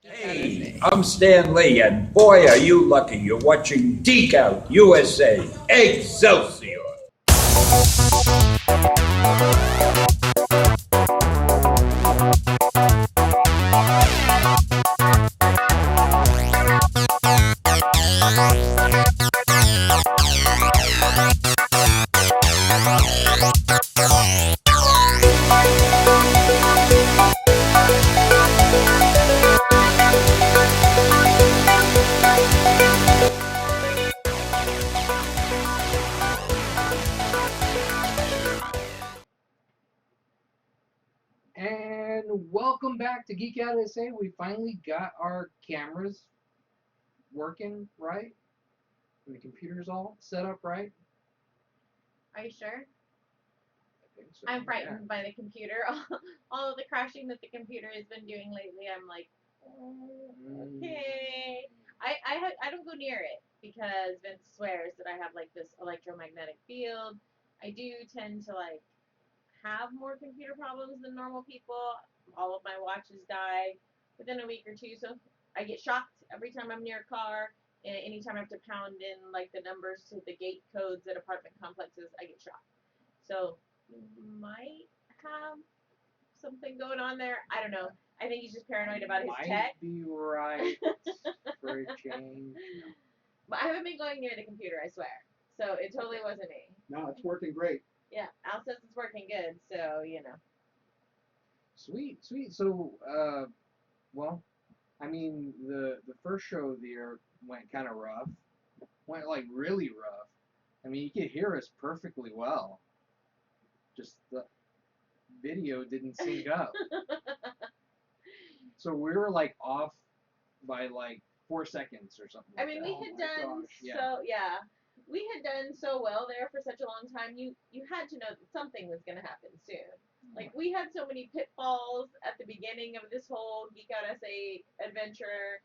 Hey, I'm Stan Lee, and boy, are you lucky you're watching Geek Out USA. Excelsior! And welcome back to Geek Out USA. We finally got our cameras working right, and the computers all set up right. Are you sure? I think so. I'm frightened by the computer. All of the crashing that the computer has been doing lately, I'm like, okay. I don't go near it because Vince swears that I have like this electromagnetic field. I do tend to like have more computer problems than normal people. All of my watches die within a week or two, so I get shocked every time I'm near a car. And anytime I have to pound in like the numbers to the gate codes at apartment complexes, I get shocked. So you might have something going on there. I don't know. I think he's just paranoid about his tech. Might be right for a change. But I haven't been going near the computer, I swear. So it totally wasn't me. No, it's working great. Yeah, Al says it's working good, so you know. Sweet, sweet. So, well, I mean, the first show of the year went kind of rough. Went like really rough. I mean, you could hear us perfectly well. Just the video didn't sync up. So we were like off by like 4 seconds or something. I mean, we had done we had done so well there for such a long time. You had to know that something was going to happen soon. Like we had so many pitfalls at the beginning of this whole Geek Out SA adventure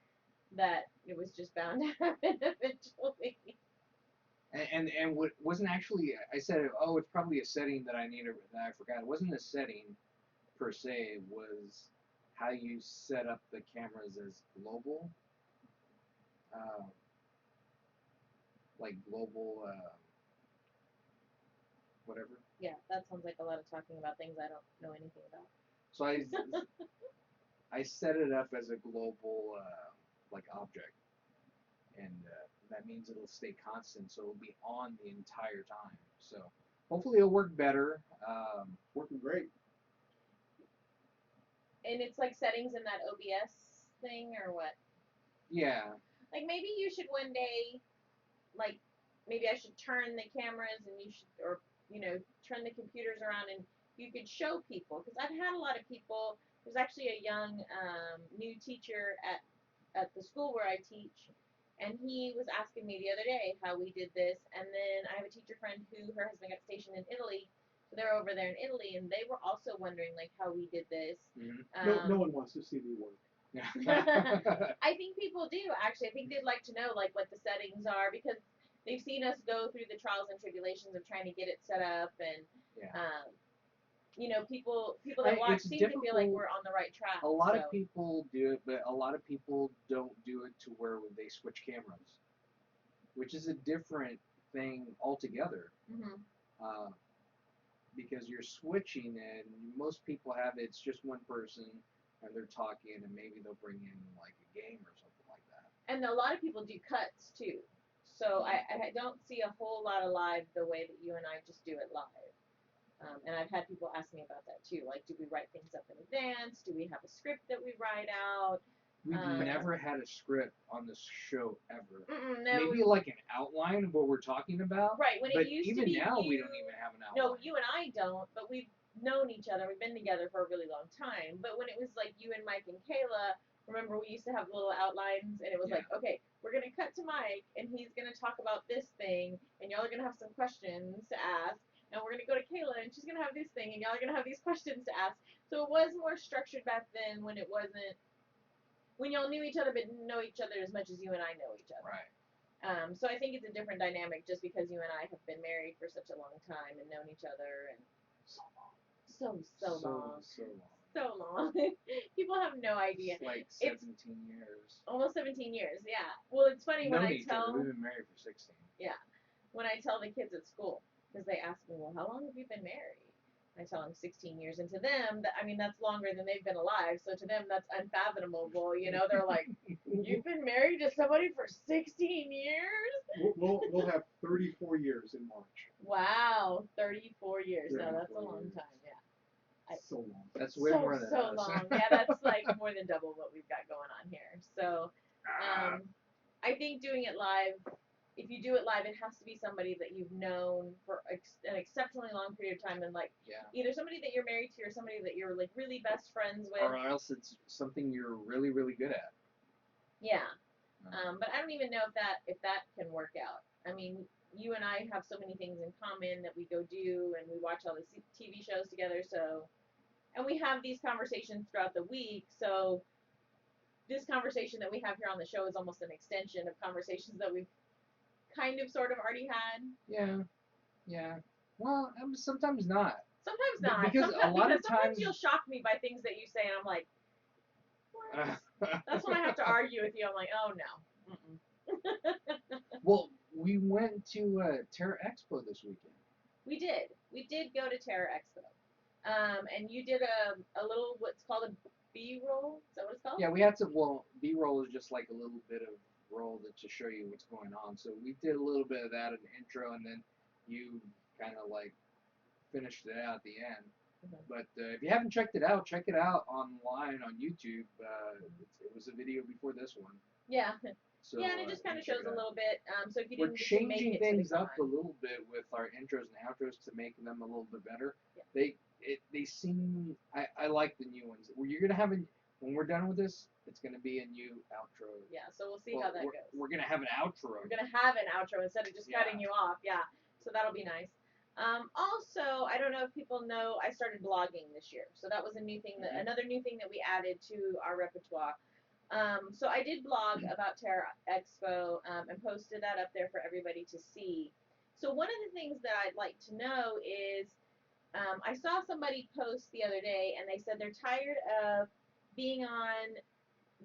that it was just bound to happen eventually. And what wasn't actually, I said, oh, it's probably a setting that I forgot. It wasn't a setting per se. It was how you set up the cameras as global, uh, like global, whatever. Yeah, that sounds like a lot of talking about things I don't know anything about. So I set it up as a global like object, and that means it'll stay constant, so it'll be on the entire time. So hopefully it'll work better. Working great. And it's like settings in that OBS thing or what? Yeah. Like maybe you should one day, like maybe I should turn the cameras and you should, or you know, turn the computers around and you could show people because I've had a lot of people. There's actually a young new teacher at the school where I teach, and he was asking me the other day how we did this. And then I have a teacher friend who her husband got stationed in Italy, so they're over there in Italy, and they were also wondering like how we did this. No, no one wants to see me work. I think people do actually. I think they'd like to know like what the settings are because they've seen us go through the trials and tribulations of trying to get it set up, and Yeah. you know, people that watch seem to feel like we're on the right track. A lot of people do it, but a lot of people don't do it to where they switch cameras, which is a different thing altogether. Mm-hmm. Because you're switching, and most people have it's just one person, and they're talking, and maybe they'll bring in like a game or something like that. And a lot of people do cuts too. So I don't see a whole lot of live the way that you and I just do it live. And I've had people ask me about that too. Like, do we write things up in advance? Do we have a script that we write out? We've never had a script on this show ever. No, maybe like an outline of what we're talking about. Right. When but it used even to be now, you, we don't even have an outline. No, you and I don't. But we've known each other. We've been together for a really long time. But when it was like you and Mike and Kayla, remember we used to have little outlines, and it was like, okay, we're gonna cut to Mike, and he's gonna talk about this thing, and y'all are gonna have some questions to ask. And we're gonna go to Kayla, and she's gonna have this thing, and y'all are gonna have these questions to ask. So it was more structured back then when it wasn't when y'all knew each other but didn't know each other as much as you and I know each other. Right. So I think it's a different dynamic just because you and I have been married for such a long time and known each other and so long. So long. So long. People have no idea. It's like It's 17 years. almost 17 years. Yeah. Well, it's funny when Known I each other. tell We've been married for 16. when I tell the kids at school because they ask me, "Well, how long have you been married?" I tell them 16 years, and to them, I mean, that's longer than they've been alive. So to them, that's unfathomable. You know, they're like, "You've been married to somebody for 16 years?" We'll have 34 years in March. Wow, 34 years. No, that's a 34 long years. time. Yeah. So long. That's way so more than so us. long. Yeah, that's like more than double what we've got going on here. So, I think doing it live. If you do it live, it has to be somebody that you've known for an exceptionally long period of time, and like Yeah. either somebody that you're married to or somebody that you're like really best friends with. Or else it's something you're really, really good at. Yeah. But I don't even know if that can work out. I mean, you and I have so many things in common that we go do, and we watch all the TV shows together. So, and we have these conversations throughout the week. So, this conversation that we have here on the show is almost an extension of conversations that we've kind of sort of already had. Yeah. Yeah. Well, sometimes not. Sometimes not. Because a lot of sometimes times you'll shock me by things that you say, and I'm like, what? That's when I have to argue with you. I'm like, oh no. Mm-mm. Well, we went to Terra Expo this weekend. We did. We did go to Terra Expo. And you did a little what's called a B-roll. Is that what it's called? Yeah, we had some. Well, B-roll is just like a little bit of roll to show you what's going on. So we did a little bit of that in the intro, and then you kind of like finished it out at the end. Mhm. But if you haven't checked it out, check it out online on YouTube. It was a video before this one. Yeah. So, yeah, and it just kind of check shows it a out. little bit. So if you We're didn't get to make changing it to the things up a con, little bit with our intros and outros to make them a little bit better. Yeah. They seem I like the new ones. You're gonna have when we're done with this, it's gonna be a new outro. yeah. So we'll see how that goes. We're gonna have an outro. We're gonna have an outro instead of just cutting you off. Yeah. So that'll be nice. Also, I don't know if people know, I started blogging this year. So that was a new thing, another new thing that we added to our repertoire. So I did blog about Terra Expo and posted that up there for everybody to see. So one of the things that I'd like to know is I saw somebody post the other day and they said they're tired of being on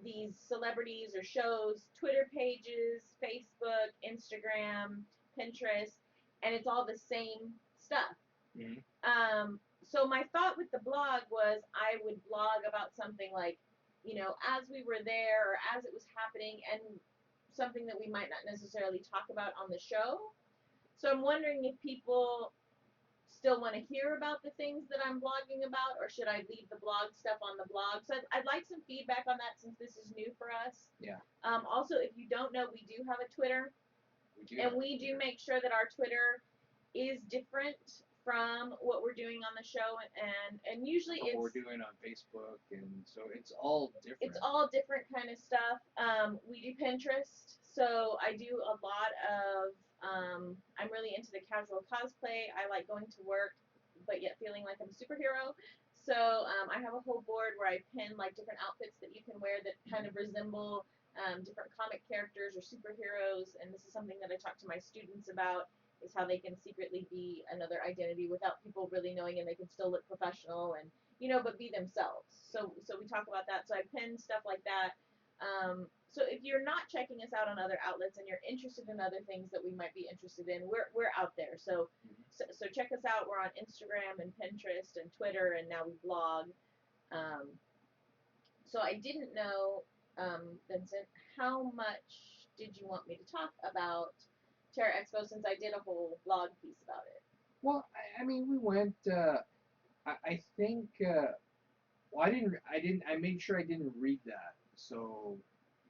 these celebrities or shows, Twitter pages, Facebook, Instagram, Pinterest, and it's all the same stuff. So my thought with the blog was I would blog about something like, you know, as we were there or as it was happening, and something that we might not necessarily talk about on the show. So I'm wondering if people still want to hear about the things that I'm blogging about, or should I leave the blog stuff on the blog? So I'd like some feedback on that since this is new for us. Yeah. Also, if you don't know, we do have a Twitter, we do make sure that our Twitter is different from what we're doing on the show, and usually what it's we're doing on Facebook, and so it's all different. It's all different kind of stuff. We do Pinterest, so I do a lot of. I'm really into the casual cosplay. I like going to work, but yet feeling like I'm a superhero. So I have a whole board where I pin like different outfits that you can wear that kind of resemble different comic characters or superheroes. And this is something that I talk to my students about, is how they can secretly be another identity without people really knowing, and they can still look professional and but be themselves. So we talk about that. So I pin stuff like that. So if you're not checking us out on other outlets and you're interested in other things that we might be interested in, we're out there. So check us out. We're on Instagram and Pinterest and Twitter, and now we blog. So I didn't know, Vincent, how much did you want me to talk about Terra Expo, since I did a whole blog piece about it? Well, I mean, we went. I think. Well, I made sure I didn't read that, so.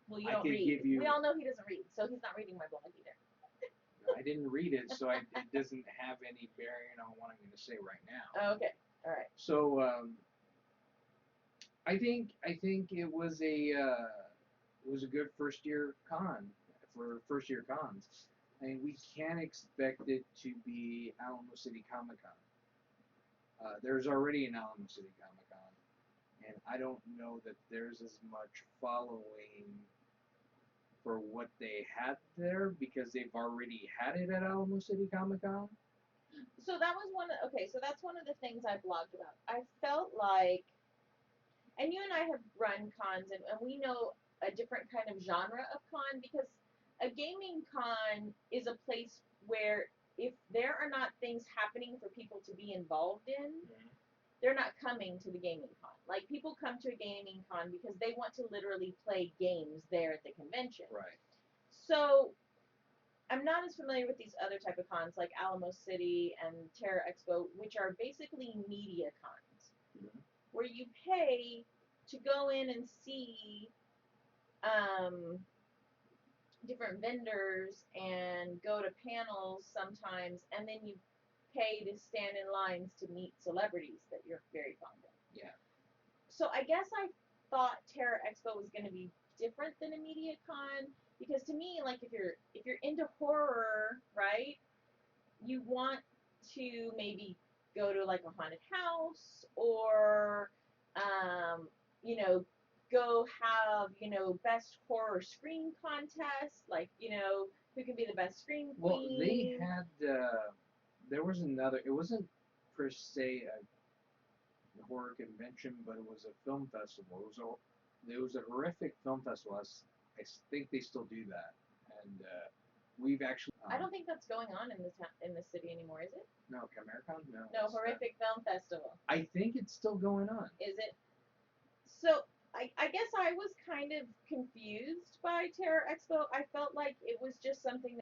Well, you I don't could read. give you- We all know he doesn't read, so he's not reading my blog either. I didn't read it, so it doesn't have any bearing on what I'm going to say right now. Oh, okay. All right. So I think it was a good first year con for first year cons. I mean, we can't expect it to be Alamo City Comic Con. There's already an Alamo City Comic Con, and I don't know that there's as much following for what they had there because they've already had it at Alamo City Comic Con. So that was so that's one of the things I blogged about. I felt like and you and I have run cons, and we know a different kind of genre of con, because a gaming con is a place where if there are not things happening for people to be involved in, they're not coming to the gaming con. Like, people come to a gaming con because they want to literally play games there at the convention. Right. So I'm not as familiar with these other type of cons like Alamo City and Terra Expo, which are basically media cons, where you pay to go in and see different vendors and go to panels sometimes, and then you pay to stand in lines to meet celebrities that you're very fond of. Yeah. So I guess I thought Terra Expo was going to be different than a media con, because to me, like, if you're into horror, right, you want to maybe go to like a haunted house, or you know, go have, best horror scream contest, like, who can be the best scream queen. Well, they had there was another. It wasn't per se a horror convention, but it was a film festival. It was a horrific film festival. I think they still do that, and we've actually. I don't think that's going on in the city anymore, is it? No, Camericon? No. No, it's horrific film festival. I think it's still going on. Is it? So I guess I was kind of confused by Terror Expo. I felt like it was just something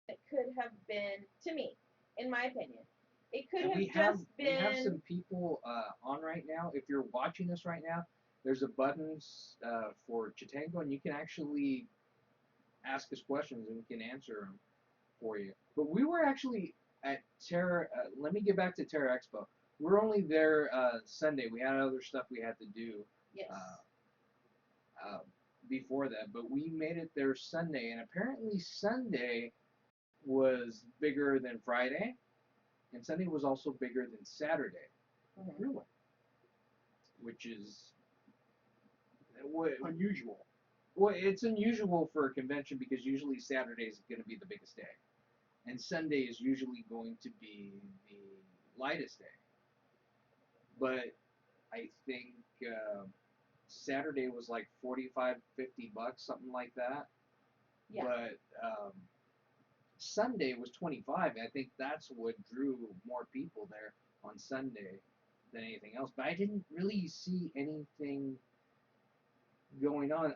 that could have been, to me, in my opinion, it could And have we just been. We have some people on right now. If you're watching this right now, there's a button for Chitango, and you can actually ask us questions, and we can answer them for you. But we were actually at Terra. Let me get back to Terra Expo. We were only there Sunday. We had other stuff we had to do. Yes. Before that, but we made it there Sunday, and apparently Sunday was bigger than Friday, and Sunday was also bigger than Saturday. Mm-hmm. Really? Which is Unusual. well, it's unusual for a convention because usually Saturday is going to be the biggest day, and Sunday is usually going to be the lightest day. But I think Saturday was like 45, $50, something like that. Yeah. But Sunday was 25. I think that's what drew more people there on Sunday than anything else. But I didn't really see anything going on.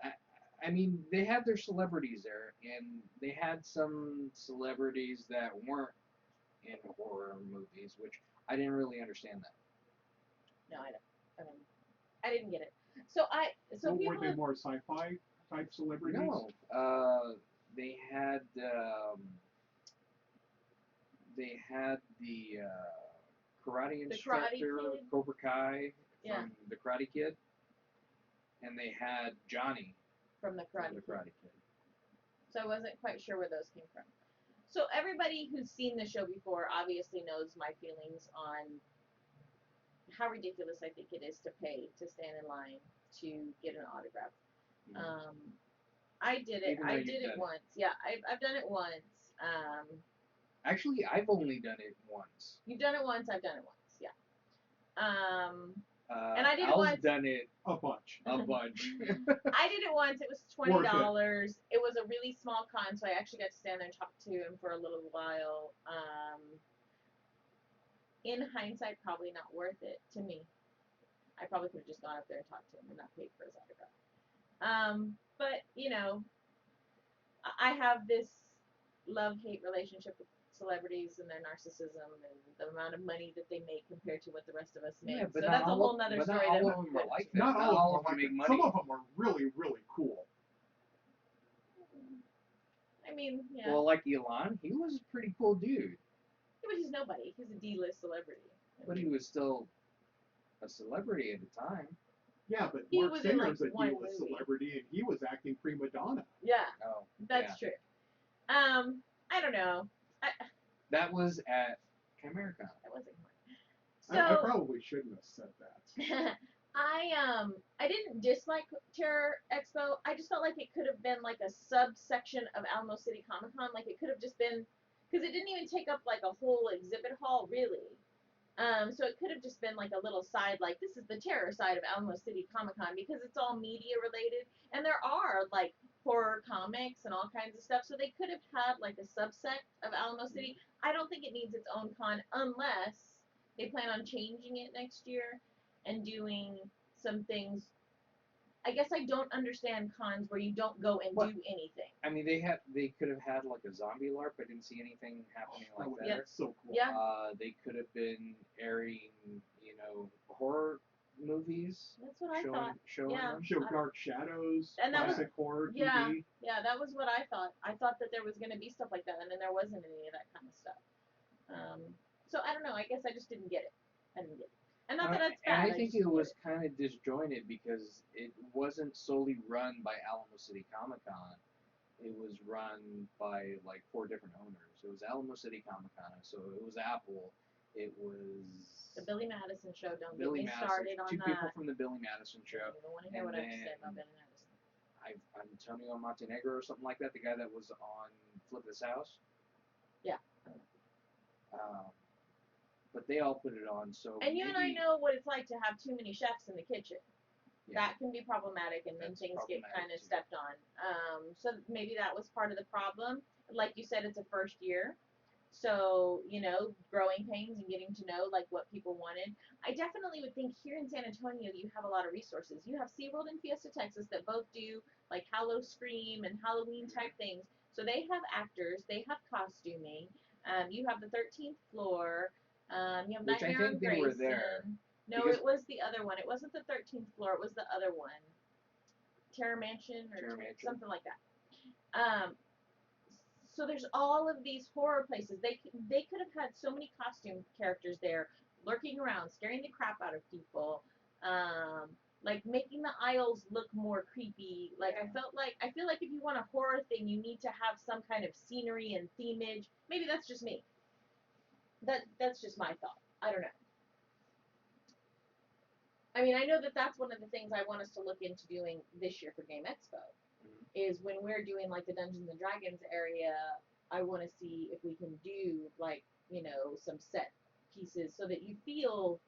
I mean, they had their celebrities there, and they had some celebrities that weren't in horror movies, which I didn't really understand that. No, I don't. I didn't get it. So So people were they more sci-fi type celebrities? No, they had the karate The instructor, Karate Kid? Cobra Kai from Yeah. the Karate Kid, and they had Johnny from the from Karate the Kid. Karate Kid. So I wasn't quite sure where those came from. So everybody who's seen the show before obviously knows my feelings on how ridiculous I think it is to pay to stand in line to get an autograph. Mhm. I did it. Even though I you've did it done it. once. Yeah, I've done it once. Actually, I've only done it once. You've done it once. I've done it once. Yeah. And I did it Al's once. done it A bunch. a bunch. I did it once. It was $20. It was a really small con, so I actually got to stand there and talk to him for a little while. In hindsight, probably not worth it to me. I probably could have just gone up there and talked to him and not paid for his autograph. But I have this love-hate relationship with celebrities and their narcissism and the amount of money that they make compared to what the rest of us make. Yeah, but so not that's a all whole nother but not story. all that of them are like that. Not all of them are make like money. that. Some of them are really, really cool. I mean, yeah. Well, like Elon, he was a pretty cool dude. But he's nobody. He's a D-list celebrity. But he was still a celebrity at the time. Yeah, but He Mark was in, Singer's like, a one D-list movie. celebrity, and he was acting prima donna. Yeah, Oh, that's yeah. true. I don't know. That was at Camericon. That wasn't I so. probably shouldn't have said that. I didn't dislike Terror Expo. I just felt like it could have been like a subsection of Alamo City Comic Con. Like, it could have just been, because it didn't even take up like a whole exhibit hall really. So it could have just been like a little side, like this is the terror side of Alamo City Comic Con because it's all media related, and there are like horror comics and all kinds of stuff. So they could have had like a subset of Alamo City. I don't think it needs its own con unless they plan on changing it next year and doing some things. I guess I don't understand cons where you don't go and What? do anything. I mean, they could have had like a zombie LARP. I didn't see anything happening like Oh, that. Yep. that's so cool. Yeah. They could have been airing, horror movies, That's what I showing thought. showing Yeah. them. Show Dark Shadows, And that was- classic horror Yeah. TV. Yeah, that was what I thought. I thought that there was going to be stuff like that, and then there wasn't any of that kind of stuff. So I don't know. I guess I just didn't get it. I didn't get it. And not that that's bad. And I think just it didn't was get kind of disjointed because it wasn't solely run by Alamo City Comic Con. It was run by like 4 different owners. It was Alamo City Comic Con, so it was Apple. It was the Billy Madison show. Don't Billy get me Madison, started on 2 that. people from the Billy Madison show. You don't want to hear and what I have to say then about Billy Madison. Antonio Montenegro or something like that, the guy that was on Flip This House. Yeah. But they all put it on, so And you and I maybe know what it's like to have too many chefs in the kitchen. Yeah. That can be problematic, and then That's things get problematic kind of too. stepped on. So maybe that was part of the problem. Like you said, it's a first year. So, growing pains and getting to know like what people wanted. I definitely would think here in San Antonio you have a lot of resources. You have SeaWorld and Fiesta Texas that both do like Hallow Scream and Halloween type things. So they have actors, they have costuming. You have the 13th floor. You have Which I Nightmare think on they were there, Grayson. No, because- it was the other one. It wasn't the 13th floor. It was the other one. Terror Mansion or Terror Mansion. something like that. So there's all of these horror places. They could have had so many costume characters there, lurking around, scaring the crap out of people, like making the aisles look more creepy. Like I feel like if you want a horror thing, you need to have some kind of scenery and themage. Maybe that's just me. That's just my thought. I don't know. I mean, I know that that's one of the things I want us to look into doing this year for Game Expo. Is when we're doing like the Dungeons and Dragons area, I want to see if we can do like some set pieces so that you feel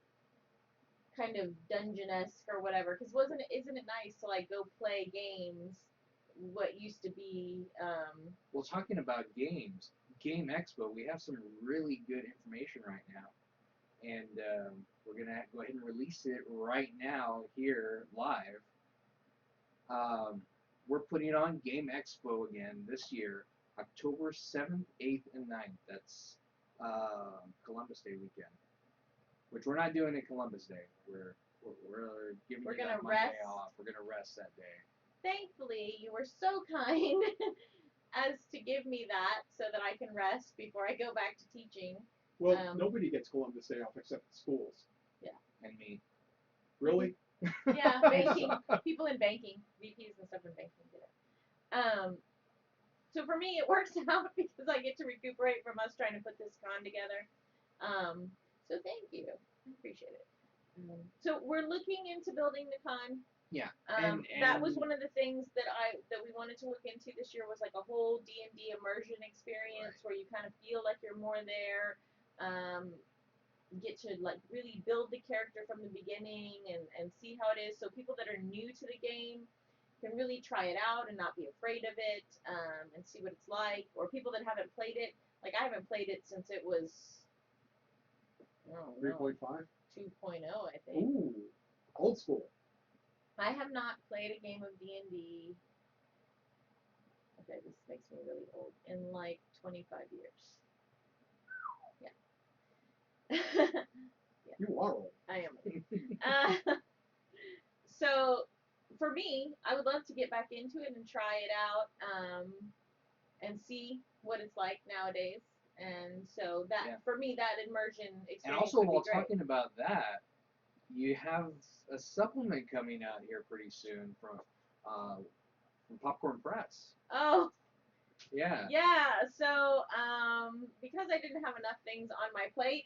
kind of dungeon-esque or whatever. Because isn't it nice to like go play games? What used to be. Well, talking about games, Game Expo, we have some really good information right now, and we're gonna go ahead and release it right now here live. We're putting on Game Expo again this year, October 7th, 8th, and 9th. That's Columbus Day weekend, which we're not doing it Columbus Day. We're giving We're you gonna that Monday rest. off. We're gonna rest that day. Thankfully, you were so kind as to give me that so that I can rest before I go back to teaching. Well, nobody gets Columbus Day off except the schools. And me. Really? Yeah, banking. People in banking, VPs and stuff in banking get it. So for me, it works out because I get to recuperate from us trying to put this con together. So thank you. I appreciate it. So we're looking into building the con. Yeah. That was one of the things that we wanted to look into this year was like a whole D&D immersion experience where you kind of feel like you're more there. Get to like really build the character from the beginning and see how it is. So people that are new to the game can really try it out and not be afraid of it and see what it's like. Or people that haven't played it, like I haven't played it since it was 3.5? 2.0, I think. Ooh, old school. I have not played a game of D&D. Okay, this makes me really old. In like 25 years. Yeah. You are old. I am old. So, for me, I would love to get back into it and try it out and see what it's like nowadays. And so that, for me, that immersion experience And also, would be while great. talking about that, you have a supplement coming out here pretty soon from Popcorn Press. Oh, Yeah. yeah. So, because I didn't have enough things on my plate,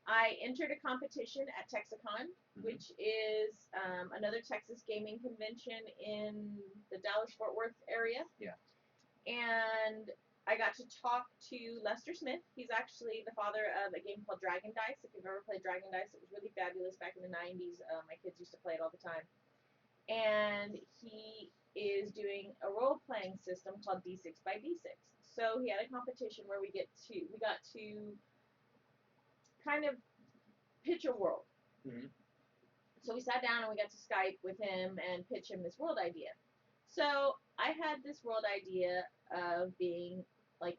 I entered a competition at Texicon, which is another Texas gaming convention in the Dallas-Fort Worth area. Yeah. And I got to talk to Lester Smith. He's actually the father of a game called Dragon Dice. If you've ever played Dragon Dice, it was really fabulous back in the 90s. My kids used to play it all the time. And he is doing a role-playing system called D6 by D6. So he had a competition where we got to kind of pitch a world. Mhm. So we sat down and we got to Skype with him and pitch him this world idea. So I had this world idea of being like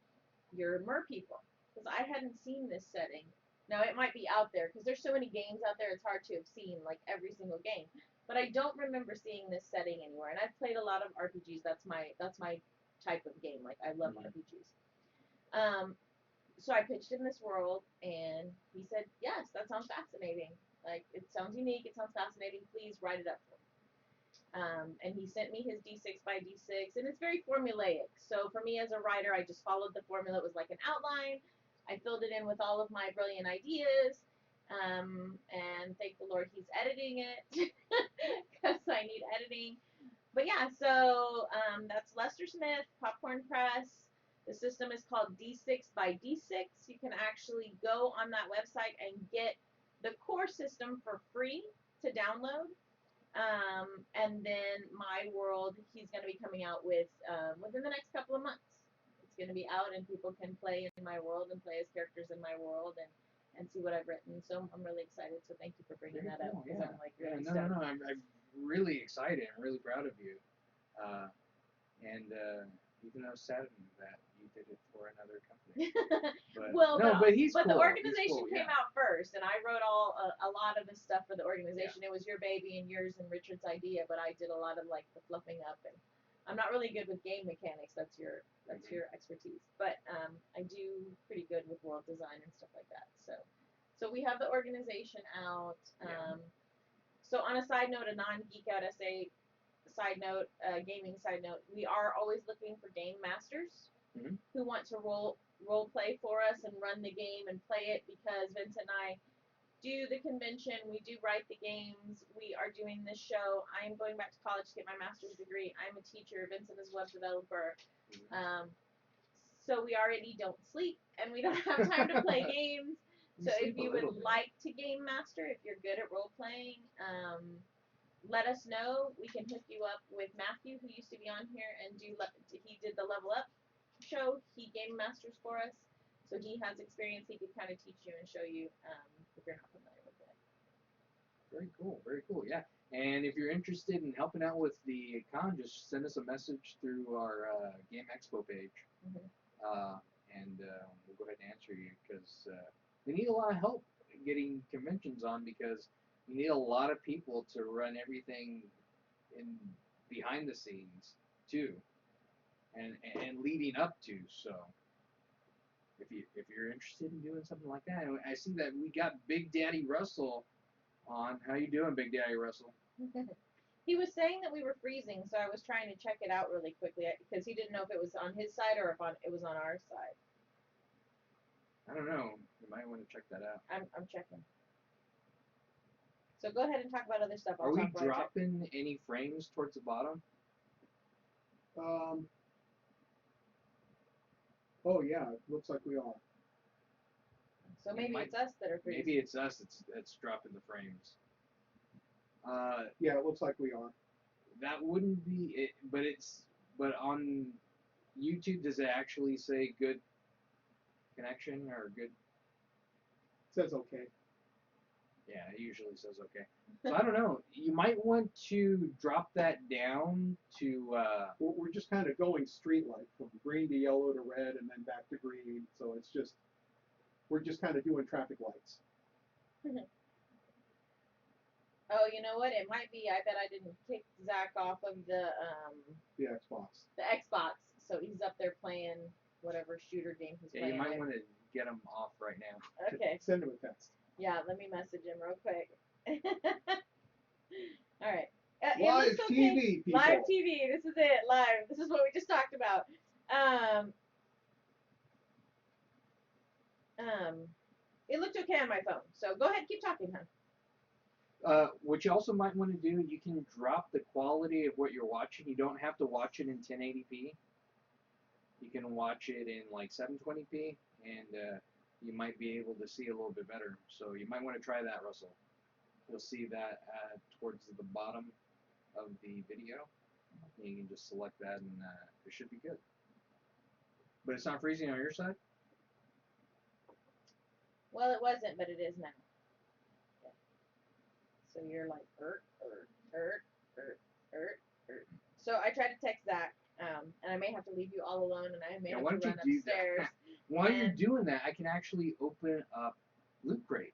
your mer people, because I hadn't seen this setting. Now it might be out there because there's so many games out there. It's hard to have seen like every single game, but I don't remember seeing this setting anywhere. And I've played a lot of RPGs. That's my type of game. Like I love RPGs. So I pitched him this world, and he said, "Yes, that sounds fascinating. Like it sounds unique. It sounds fascinating. Please write it up for me." And he sent me his D6 by D6, and it's very formulaic. So for me as a writer, I just followed the formula. It was like an outline. I filled it in with all of my brilliant ideas, and thank the Lord he's editing it, because I need editing. But yeah, so that's Lester Smith, Popcorn Press. The system is called D6 by D6. You can actually go on that website and get the core system for free to download. And then my world, he's going to be coming out with within the next couple of months. It's going to be out, and people can play in my world and play as characters in my world and see what I've written. So I'm really excited. So thank you for bringing Very that cool, up, because yeah. I'm like Yeah, really no, stoked. I'm really excited. I'm really proud of you. And even though saddened that you did it for another company. But, Well, no, but he's but cool. the organization He's cool, came yeah. out first, and I wrote a lot of the stuff for the organization. It was your baby and yours and Richard's idea, but I did a lot of like the fluffing up, and I'm not really good with game mechanics. That's your expertise, but I do pretty good with world design and stuff like that. So we have the organization out. So on a side note, a non-geek out essay side note, gaming side note, we are always looking for game masters who want to role play for us and run the game and play it, because Vincent and I do the convention, we do write the games, we are doing this show. I'm going back to college to get my master's degree. I'm a teacher. Vincent is a web developer. So we already don't sleep, and we don't have time to play games. So if you would like to game master, if you're good at role playing, let us know. We can hook you up with Matthew, who used to be on here and he did the Level Up show. He game masters for us, so he has experience. He could kind of teach you and show you if you're not familiar with it. Very cool, very cool, yeah. And if you're interested in helping out with the con, just send us a message through our Game Expo page, and we'll go ahead and answer you, because we need a lot of help getting conventions on, because we need a lot of people to run everything in behind the scenes too, and leading up to. So if you're interested in doing something like that, I see that we got Big Daddy Russell on. How you doing, Big Daddy Russell? He was saying that we were freezing, so I was trying to check it out really quickly, because he didn't know if it was on his side or if it was on our side. I don't know. You might want to check that out. I'm checking. So go ahead and talk about other stuff. Are we dropping any frames towards the bottom? Oh yeah, it looks like we are. So maybe it's us that are freezing. Maybe it's us that's dropping the frames. Yeah, it looks like we are. That wouldn't be it, but on YouTube, does it actually say good connection or good? It says okay. Yeah, it usually says okay. So I don't know. You might want to drop that down to. We're just kind of going street-like, from green to yellow to red and then back to green. So it's just, we're just kind of doing traffic lights. Oh, you know what? It might be. I bet I didn't kick Zach off of the Xbox. The Xbox, so he's up there playing whatever shooter game he's playing. You might want to get him off right now. Okay. Send him a text. Yeah, let me message him real quick. All right. Live TV, people. Live TV. This is it. Live. This is what we just talked about. It looked okay on my phone. So go ahead, keep talking, hon. What you also might want to do, you can drop the quality of what you're watching. You don't have to watch it in 1080p. You can watch it in like 720p, and you might be able to see a little bit better. So you might want to try that, Russell. You'll see that towards the bottom of the video. You can just select that, and it should be good. But it's not freezing on your side? Well, it wasn't, but it is now. Yeah. So you're like, So I tried to text Zach, and I may have to leave you all alone, and I may Yeah, have why to don't run you do upstairs. that? While you're and- doing that, I can actually open up Loot Crate.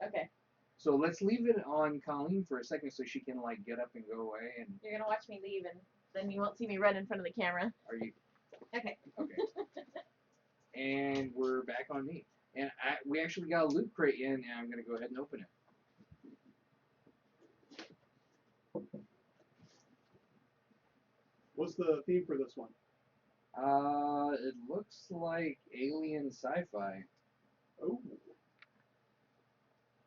Okay, So let's leave it on Colleen for a second so she can like get up and go away. And you're gonna watch me leave, and then you won't see me run in front of the camera. are you Okay. okay? And we're back on me. And we actually got a Loot Crate in, and I'm gonna go ahead and open it. What's the theme for this one? It looks like alien sci-fi. Oh,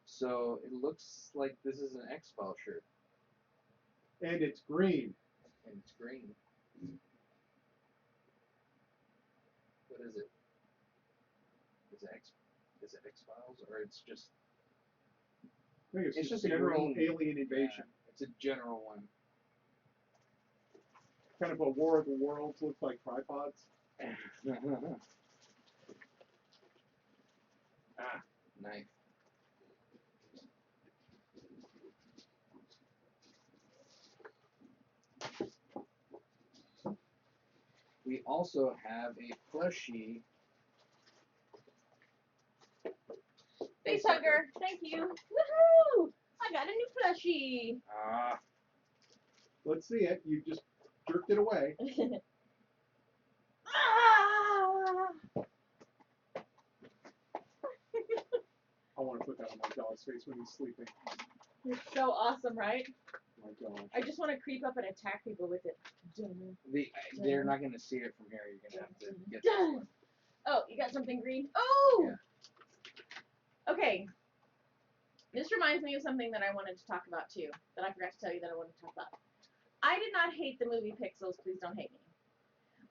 So it looks like this is an X-File shirt, and it's green. and it's green. What is it? Is it X-Files, or it's just? I think It's it's just just a general green- alien invasion. Yeah, it's a general one. Kind of a War of the Worlds, looks like tripods. Knife. We also have a plushie. Face hugger, thank you. Woohoo! I got a new plushie. Let's see it. You just jerked it away. Ah! I want to put that on my dog's face when he's sleeping. It's so awesome, right? My God. I just want to creep up and attack people with it. They're not going to see it from here. You're going to have to get this one. Oh, you got something green? Oh! Yeah. Okay. This reminds me of something that I wanted to talk about too, that I forgot to tell you that I wanted to talk about. I did not hate the movie Pixels, Please Don't Hate Me.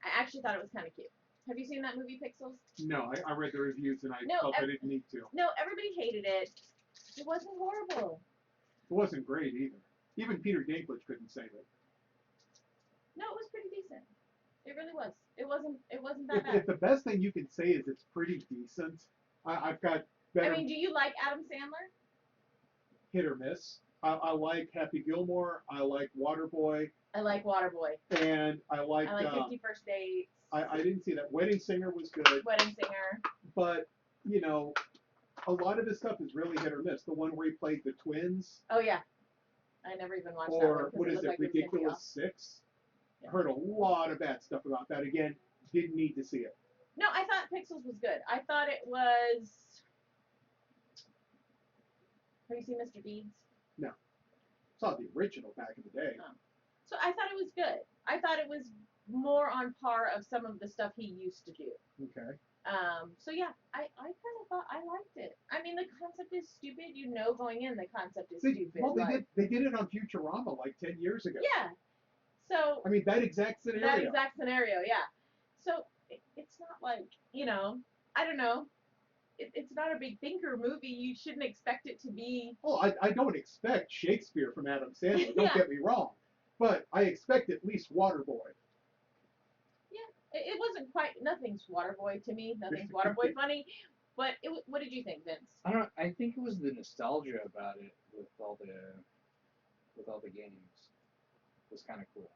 I actually thought it was kind of cute. Have you seen that movie Pixels? No, I read the reviews and I No, felt I didn't need to. No, everybody hated it. It wasn't horrible. It wasn't great either. Even Peter Dinklage couldn't save it. No, it was pretty decent. It really was. It wasn't that If bad. the best thing you can say is it's pretty decent, I've got better I mean, do you like Adam Sandler? hit or miss. I like Happy Gilmore. I like Waterboy. I like Waterboy. And I like, I like 50 First Dates. I didn't see that. Wedding Singer was good. Wedding Singer. But, you know, a lot of his stuff is really hit or miss. The one where he played the twins. Oh yeah. I never even watched that one. Or 'cause what it is looked it, like was gonna be Ridiculous awesome. Six? Yeah. I heard a lot of bad stuff about that. Again, didn't need to see it. No, I thought Pixels was good. I thought it was. Have you seen Mr. Deeds? Saw the original back in the day. Oh. So I thought it was good. I thought it was more on par of some of the stuff he used to do. Okay. So yeah, I kind of thought I liked it. I mean, the concept is stupid. You know, going in, the concept is stupid. Well, like, they did it on Futurama like 10 years ago. Yeah. So I mean, that exact scenario. that exact scenario, yeah. So it's not like, you know, I don't know. It's not a big thinker movie. You shouldn't expect it to be. Oh, I don't expect Shakespeare from Adam Sandler. Don't Yeah. get me wrong. But I expect at least Waterboy. It wasn't quite. Nothing's Waterboy to me. Nothing's Waterboy funny. But what did you think, Vince? I don't. I think it was the nostalgia about it with all the games. It was kind of cool.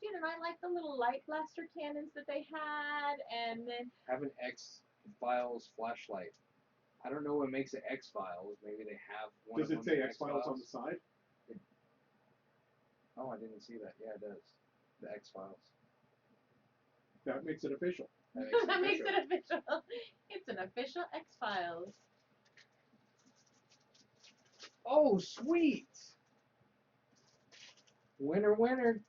Dude, and I like the little light blaster cannons that they had, and then Have an X-Files flashlight. I don't know what makes it X-Files. Maybe they have one. Does of it them say in X-Files on the side? Oh, I didn't see that. Yeah, it does. The X-Files. That makes it official. that makes it official. It's an official X-Files. Oh, sweet! Winner, winner.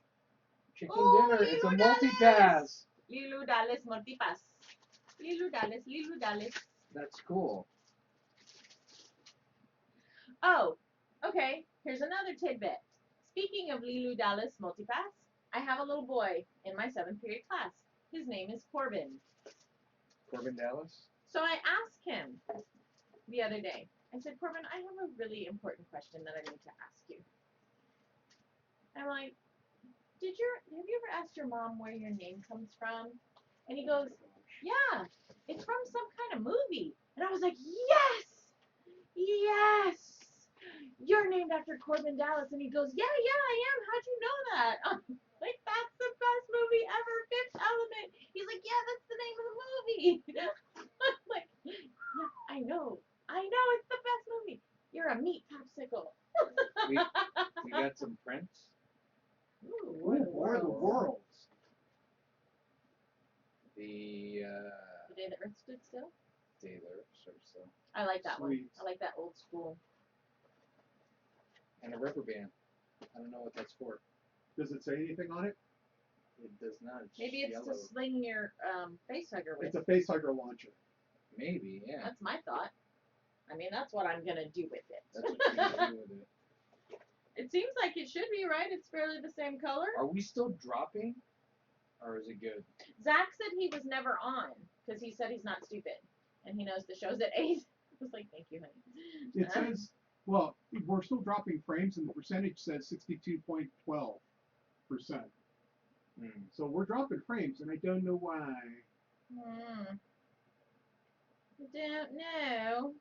Chicken Oh, dinner. It's a Lilo multi-pass. Lilu Dallas Multipass. Lilu Dallas. That's cool. Oh, okay. Here's another tidbit. Speaking of Lilu Dallas Multipass, I have a little boy in my 7th period class. His name is Corbin. Corbin Dallas? So I asked him the other day. I said, Corbin, I have a really important question that I need to ask you. I'm like, have you ever asked your mom where your name comes from? And he goes, yeah, it's from some kind of movie. And I was like, yes, yes, you're named after Corbin Dallas. And he goes, yeah, I am. How'd you know that? I'm like, that's the best movie ever, Fifth Element. He's like, yeah, that's the name of the movie. I'm like, yeah, I know, it's the best movie. You're a meat popsicle. We got some prints. Ooh, War of the Worlds. The The Day the Earth Stood Still. Taylor, so. I like that one. Sweet. I like that old school. And a rubber band. I don't know what that's for. Does it say anything on it? It does not. It's Maybe it's yellow. to sling your face hugger with. It's a face hugger launcher. Maybe, yeah. That's my thought. I mean, that's what I'm gonna do with it. That's what you can do with it. It seems like it should be, right? It's fairly the same color. Are we still dropping? Or is it good? Zach said he was never on because he said he's not stupid and he knows the show's at 8. I was like, thank you, honey. It says, well, we're still dropping frames, and the percentage says 62.12%. So we're dropping frames, and I don't know why. I don't know.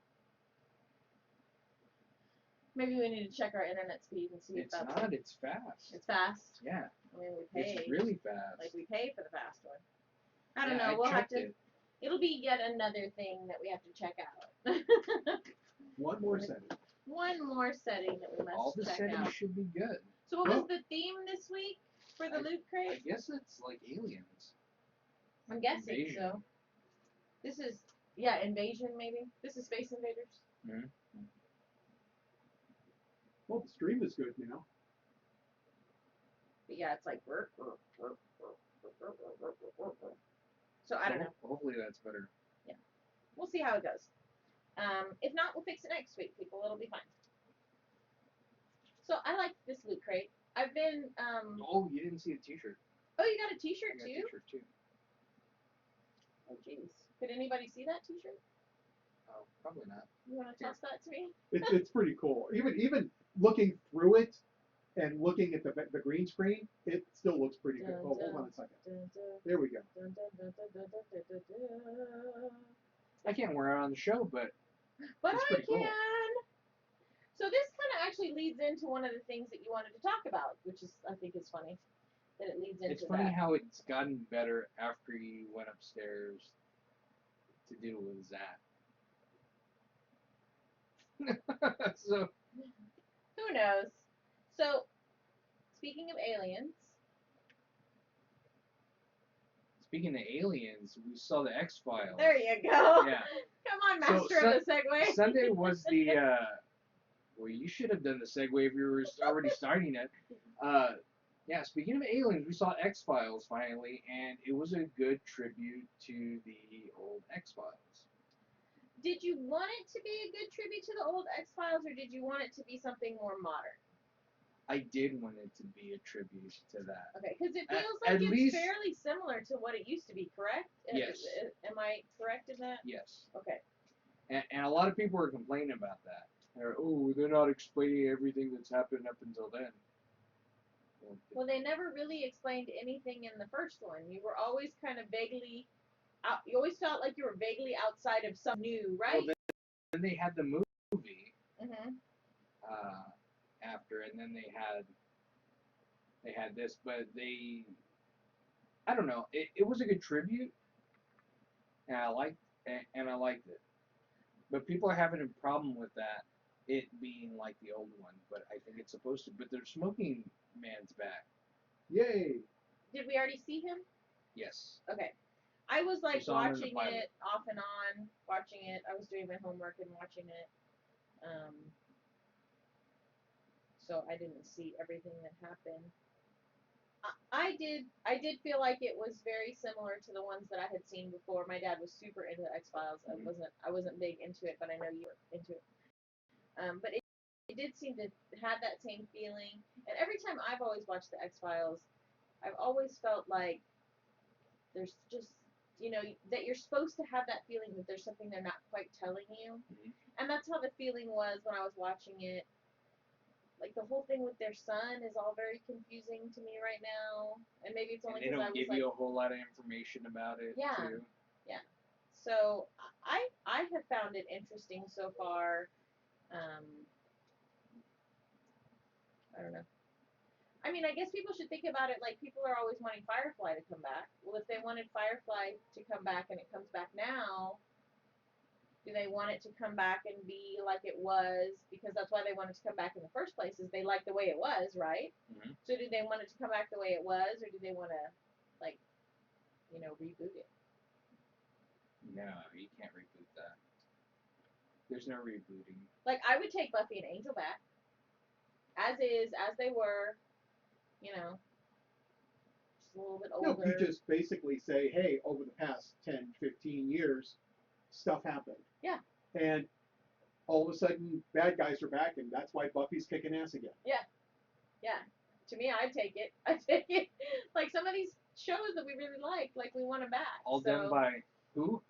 Maybe we need to check our internet speed and see if It's that's not, it's fast. It's fast. Yeah. I mean, we pay. It's really fast. Like, we pay for the fast one. I don't Yeah, know. We'll have checked to. it. It'll be yet another thing that we have to check out. One more setting. One more setting that we must All the check settings out. should be good. So what was the theme this week for the loot I crate? guess it's like aliens. I'm guessing Invasion. so. This is, yeah, invasion maybe. This is Space Invaders. Mm-hmm. Well, the stream is good now. But yeah, it's like so I don't know. Hopefully that's better. Yeah, we'll see how it goes. If not, we'll fix it next week, people. It'll be fine. So I like this loot crate. I've been Oh, you didn't see the T-shirt. Oh, you got a T-shirt I got a too? T-shirt too. Oh, jeez. Could anybody see that T-shirt? Oh, probably not. You want to toss that to me? It's pretty cool. Even looking through it and looking at the green screen, it still looks pretty good. Oh, hold on a second. There we go. I can't wear it on the show, but But it's I pretty can. cool. So this kind of actually leads into one of the things that you wanted to talk about, which is I think is funny that it leads into It's funny that. how it's gotten better after you went upstairs to deal with Zach. So Who knows? So speaking of aliens, speaking of aliens, we saw the X-Files. there you go. Yeah. Come on, master of the segue. Sunday was the well, you should have done the segue if you were already starting it. Yeah, speaking of aliens, we saw X-Files finally, and it was a good tribute to the old X-Files. Did you want it to be a good tribute to the old X-Files, or did you want it to be something more modern? I did want it to be a tribute to that. Okay, because it feels At like it's least- fairly similar to what it used to be, correct? Yes. Am I correct in that? Yes. Okay. And a lot of people were complaining about that. They're not explaining everything that's happened up until then. Well, they never really explained anything in the first one. You were always kind of vaguely out. You always felt like you were vaguely outside of some new, right? Well, then they had the movie Mhm. after, and then they had this, but I don't know. It was a good tribute, and I liked it. But people are having a problem with that, it being like the old one. But I think it's supposed to. But their smoking man's back. Yay! Did we already see him? Yes. Okay. I was like saw him in the watching pilot. it off and on, watching it. I was doing my homework and watching it. So I didn't see everything that happened. I did feel like it was very similar to the ones that I had seen before. My dad was super into X-Files. I wasn't big into it, but I know you were into it. But it did seem to have that same feeling. And every time I've always watched the X-Files, I've always felt like there's just, that you're supposed to have that feeling that there's something they're not quite telling you. Mhm. And that's how the feeling was when I was watching it. Like, the whole thing with their son is all very confusing to me right now. And maybe it's And only they because I don't was give like, you a whole lot of information about it, Yeah. too. yeah. So I have found it interesting so far. I don't know. I mean, I guess people should think about it like people are always wanting Firefly to come back. Well, if they wanted Firefly to come back and it comes back now, do they want it to come back and be like it was? Because that's why they wanted to come back in the first place, is they liked the way it was, right? Mhm. So do they want it to come back the way it was, or do they want to, like, reboot it? No, you can't reboot that. There's no rebooting. Like, I would take Buffy and Angel back, as is, as they were, just a little bit No, older. you just basically say, hey, over the past 10, 15 years, stuff happened. Yeah. And all of a sudden, bad guys are back, and that's why Buffy's kicking ass again. Yeah. To me, I'd take it. I'd take it. Like, some of these shows that we really like we want them back. All done by who?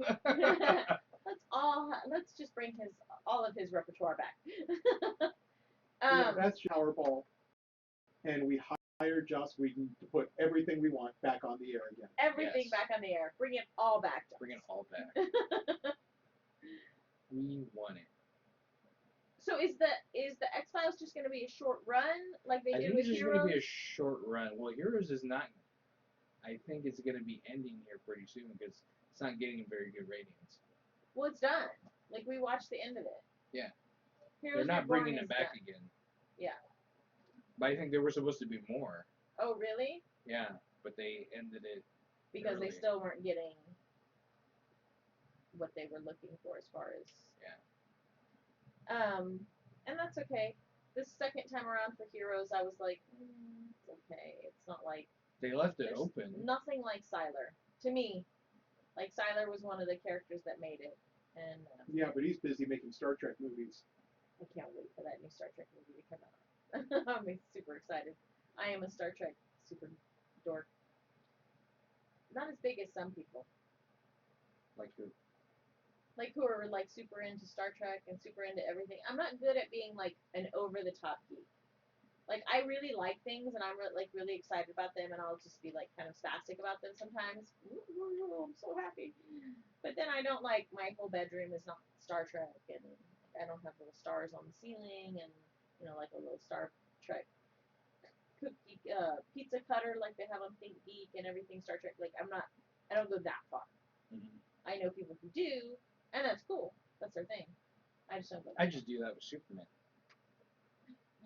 Let's just bring all of his repertoire back. That's Powerball, and we hire Joss Whedon to put everything we want back on the air again. Everything Yes. back on the air. Bring it all back. Bring it all back. We want it. So is the X-Files just going to be a short run like they I did think with it's just Heroes? going to be a short run. Well, Heroes is not. I think it's going to be ending here pretty soon because it's not getting very good ratings. Well, it's done. Like, we watched the end of it. Yeah. Heroes They're not Reborn bringing is it back done. again. Yeah. But I think there was supposed to be more. Oh, really? Yeah, but they ended it Because early. they still weren't getting what they were looking for as far as. Yeah. And that's okay. This second time around for Heroes, I was like, it's okay. It's not like. They left it There's open. nothing like Sylar. To me, like, Sylar was one of the characters that made it. And Yeah, but he's busy making Star Trek movies. I can't wait for that new Star Trek movie to come out. I'm super excited. I am a Star Trek super dork. Not as big as some people. Like who? Like, who are, like, super into Star Trek and super into everything. I'm not good at being, like, an over-the-top geek. Like, I really like things, and I'm, really excited about them, and I'll just be, like, kind of spastic about them sometimes. Ooh, I'm so happy. But then I don't, like, my whole bedroom is not Star Trek, and I don't have little stars on the ceiling, and, like a little Star Trek cookie, pizza cutter like they have on Think Geek and everything Star Trek. Like, I don't go that far. Mm-hmm. I know people who do, and that's cool. That's their thing. I just don't go. I just do that with Superman.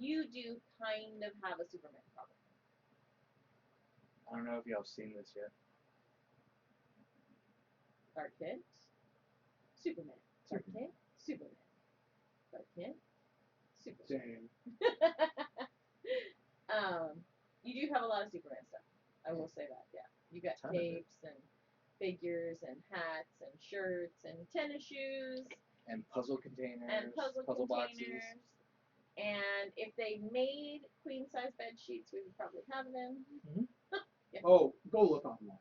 You do kind of have a Superman problem. I don't know if y'all have seen this yet. Clark Kent, Superman. Clark Kent, Superman. Clark Kent, Superman. Dang. You do have a lot of Superman stuff. I will say that. Yeah, you got capes and figures and hats and shirts and tennis shoes and puzzle containers and puzzle boxes. containers. And if they made queen size bed sheets, we would probably have them. Mm-hmm. Yeah. Oh, go look online.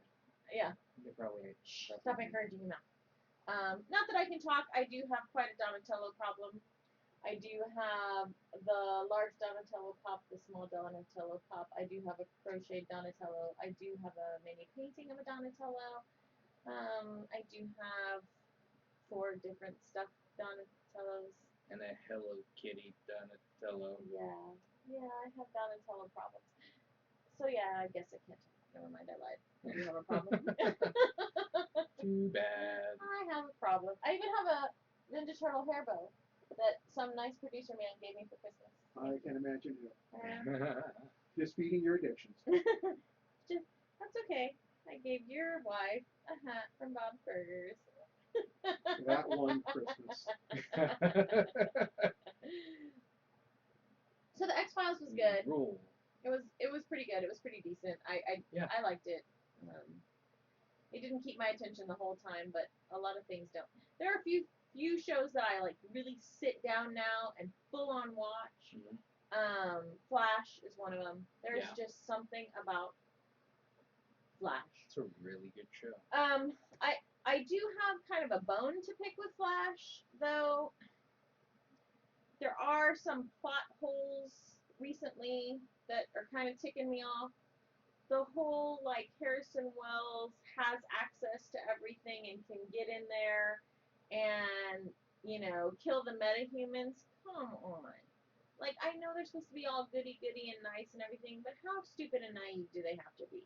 Yeah. They probably. Stop encouraging your mouth. Not that I can talk. I do have quite a Donatello problem. I do have the large Donatello pop, the small Donatello pop. I do have a crocheted Donatello. I do have a mini painting of a Donatello. I do have 4 different stuffed Donatellos. And a Hello Kitty Donatello. Yeah, I have Donatello problems. So yeah, I guess I can't talk. Never mind, I lied. I do have a problem. Too bad. I have a problem. I even have a Ninja Turtle hair bow that some nice producer man gave me for Christmas. I can imagine it. Um, Just feeding your addictions. That's okay. I gave your wife a hat from Bob's Burgers. That one Christmas. So the X-Files was good. Rule. It was pretty good. It was pretty decent. I liked it. It didn't keep my attention the whole time, but a lot of things don't. There are a few shows that I like really sit down now and full on watch. Mm-hmm. Flash is one of them. There's Yeah. just something about Flash. It's a really good show. I do have kind of a bone to pick with Flash, though. There are some plot holes recently that are kind of ticking me off. The whole like Harrison Wells has access to everything and can get in there and kill the metahumans. Come on. Like, I know they're supposed to be all goody goody and nice and everything, but how stupid and naive do they have to be?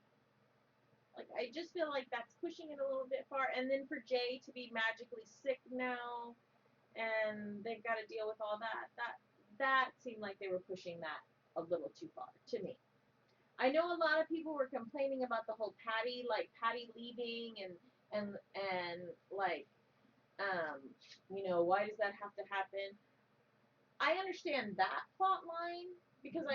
Like, I just feel like that's pushing it a little bit far. And then for Jay to be magically sick now, and they've got to deal with all that seemed like they were pushing that a little too far to me. I know a lot of people were complaining about the whole Patty leaving and like, why does that have to happen? I understand that plot line because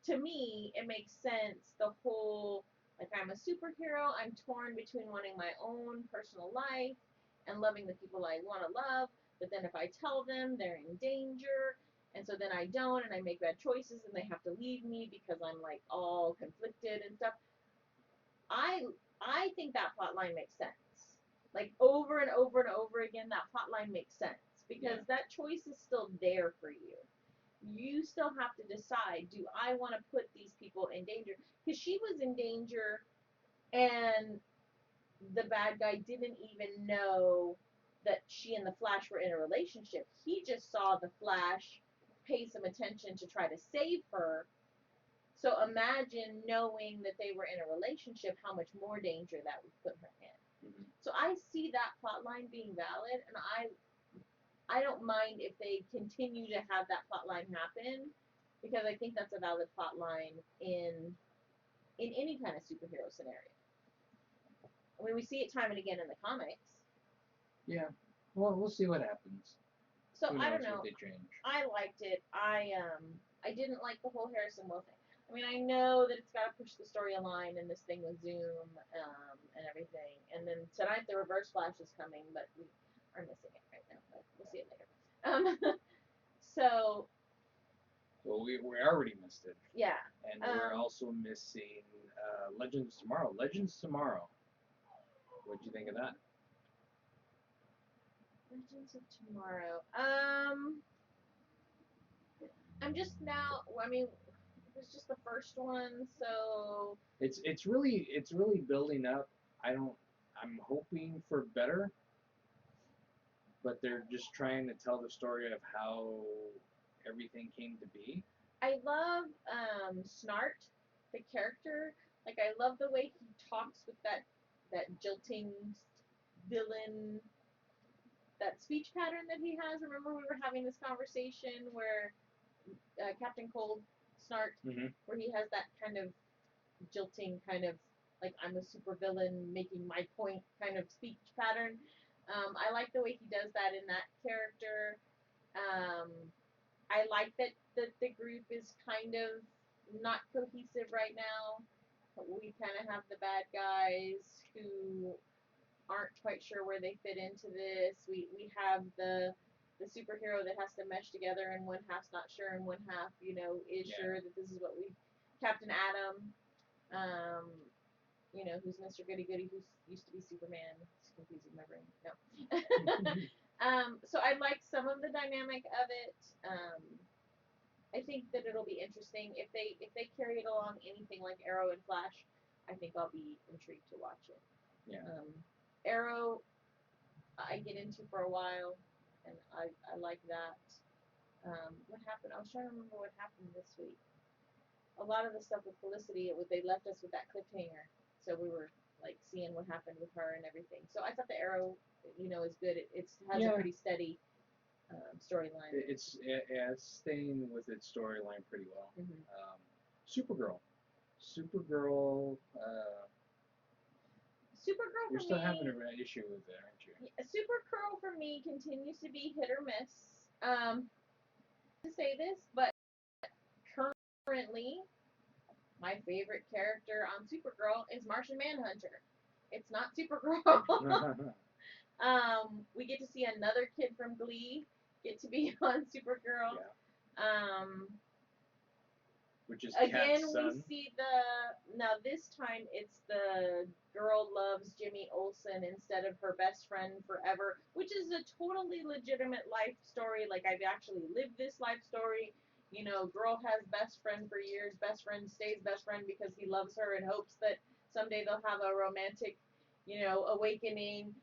to me, it makes sense. The whole, like, I'm a superhero. I'm torn between wanting my own personal life and loving the people I want to love. But then if I tell them, they're in danger. And so then I don't, and I make bad choices, and they have to leave me because I'm, like, all conflicted and stuff. I think that plot line makes sense. Like, over and over and over again, that plot line makes sense. Because that choice is still there for you. You still have to decide, do I want to put these people in danger? Because she was in danger, and the bad guy didn't even know that she and the Flash were in a relationship. He just saw the Flash pay some attention to try to save her. So imagine knowing that they were in a relationship, how much more danger that would put her in. Mm-hmm. So I see that plot line being valid, and I don't mind if they continue to have that plot line happen, because I think that's a valid plot line in any kind of superhero scenario. I mean, we see it time and again in the comics. Yeah. Well, we'll see what happens. So Who I knows don't know. what they change. I liked it. I didn't like the whole Harrison Wells thing. I mean, I know that it's got to push the storyline and this thing with Zoom and everything. And then tonight the Reverse Flash is coming, but we are missing it right now. But we'll see it later. So. Well, we already missed it. Yeah. And we're also missing Legends Tomorrow. Legends Tomorrow. What'd you think of that? Legends of Tomorrow. I'm just now. I mean, it was just the first one, so. It's really building up. I'm hoping for better, but they're just trying to tell the story of how everything came to be. I love Snart, the character. Like, I love the way he talks with that jilting villain, that speech pattern that he has. Remember we were having this conversation where Captain Cold Snart, where he has that kind of jilting kind of, like, I'm a super villain making my point kind of speech pattern. I like the way he does that in that character. I like that the group is kind of not cohesive right now. We kind of have the bad guys who aren't quite sure where they fit into this. We have the superhero that has to mesh together, and one half's not sure, and one half, is sure that this is what we. Captain Atom, who's Mr. Goody Goody, who used to be Superman. It's confusing my brain. No. So I like some of the dynamic of it. I think that it'll be interesting if they carry it along anything like Arrow and Flash. I think I'll be intrigued to watch it. Yeah. Arrow, I get into for a while, and I like that. What happened? I was trying to remember what happened this week. A lot of the stuff with Felicity, they left us with that cliffhanger, so we were like seeing what happened with her and everything. So I thought the Arrow, is good. It has a pretty steady storyline. It's staying with its storyline pretty well. Supergirl. Supergirl, you're still having an issue with it, aren't you? Supergirl for me continues to be hit or miss. To say this, but currently, my favorite character on Supergirl is Martian Manhunter. It's not Supergirl. We get to see another kid from Glee get to be on Supergirl. Yeah. which is Again, Kat's we son. see now this time it's the girl loves Jimmy Olsen instead of her best friend forever, which is a totally legitimate life story. Like, I've actually lived this life story. You know, girl has best friend for years, best friend stays best friend because he loves her and hopes that someday they'll have a romantic, awakening.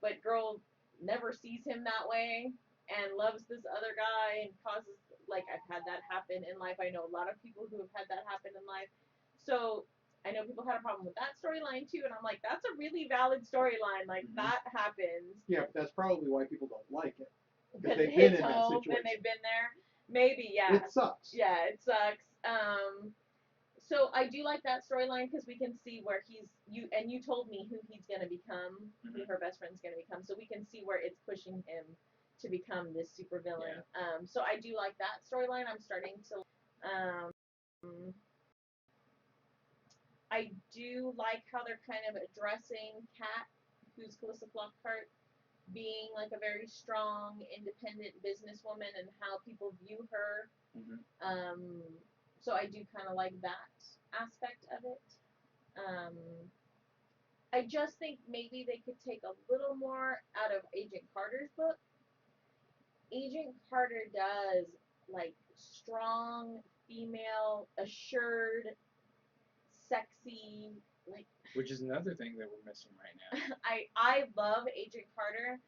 But girl never sees him that way and loves this other guy and causes, like, I've had that happen in life. I know a lot of people who have had that happen in life. So I know people had a problem with that storyline too, and I'm like, that's a really valid storyline. Like, that happens Yeah, but that's probably why people don't like it. because they've it been hits in that home and situation. they've been there. Maybe, yeah. It sucks. Yeah, it sucks. So I do like that storyline because we can see where you told me who he's gonna become, who her best friend's gonna become, so we can see where it's pushing him to become this super villain. Yeah. So I do like that storyline. I'm starting to. I do like how they're kind of addressing Kat, who's Calissa Flockhart, being like a very strong, independent businesswoman and how people view her. So I do kind of like that aspect of it. I just think maybe they could take a little more out of Agent Carter's book. Agent Carter does like strong, female, assured, sexy, like Which is another thing that we're missing right now. I love Agent Carter.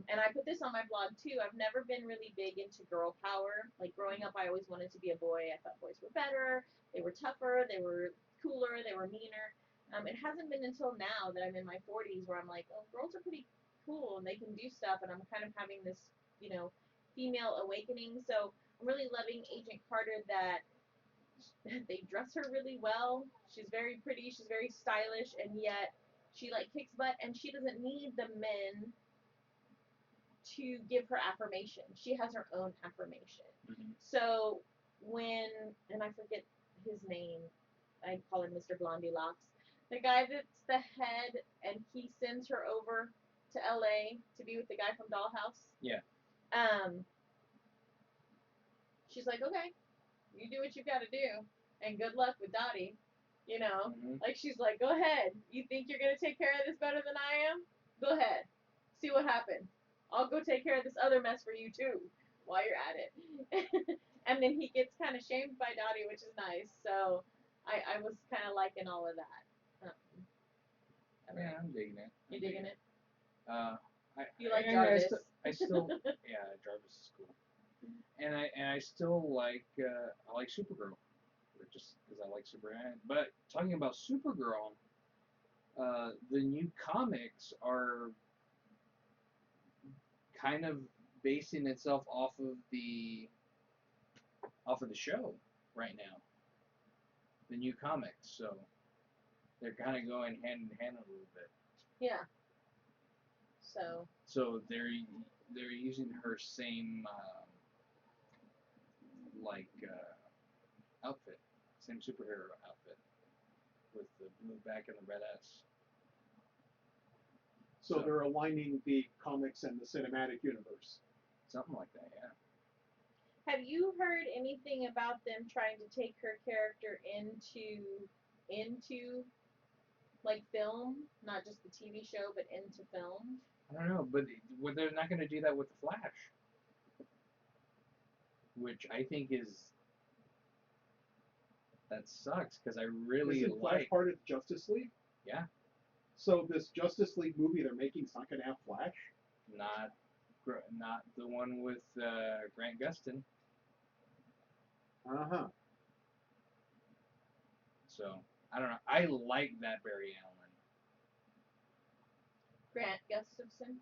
And I put this on my blog too. I've never been really big into girl power. Like, growing up, I always wanted to be a boy. I thought boys were better. They were tougher. They were cooler. They were meaner. It hasn't been until now that I'm in my 40s where I'm like, oh, girls are pretty cool and they can do stuff. And I'm kind of having this, female awakening. So I'm really loving Agent Carter that they dress her really well. She's very pretty. She's very stylish. And yet she, like, kicks butt and she doesn't need the men to give her affirmation. She has her own affirmation. So and I forget his name, I call him Mr. Blondie Locks, the guy that's the head and he sends her over to LA to be with the guy from Dollhouse. Yeah. She's like, okay, you do what you've got to do, and good luck with Dottie. Like, she's like, go ahead. You think you're gonna take care of this better than I am? Go ahead. See what happens. I'll go take care of this other mess for you too, while you're at it. And then he gets kind of shamed by Dottie, which is nice. So I was kind of liking all of that. Yeah, I'm digging it. You digging it? You I, like I, Jarvis? I still, yeah, Jarvis is cool. And I still like I like Supergirl, just because I like Superman. But talking about Supergirl, the new comics are kind of basing itself off of the show right now. The new comics, so they're kind of going hand in hand a little bit. Yeah. So they're using her same outfit, same superhero outfit with the blue back and the red S. So they're aligning the comics and the cinematic universe. Something like that, yeah. have you heard anything about them trying to take her character into like film, not just the TV show, but into film? I don't know, but they're not going to do that with the Flash, which I think that sucks because I really Isn't Flash like. part of Justice League? Yeah. So this Justice League movie they're making is not going to have Flash? Not the one with Grant Gustin. Uh-huh. So I don't know. I like that Barry Allen. Grant Gustafson?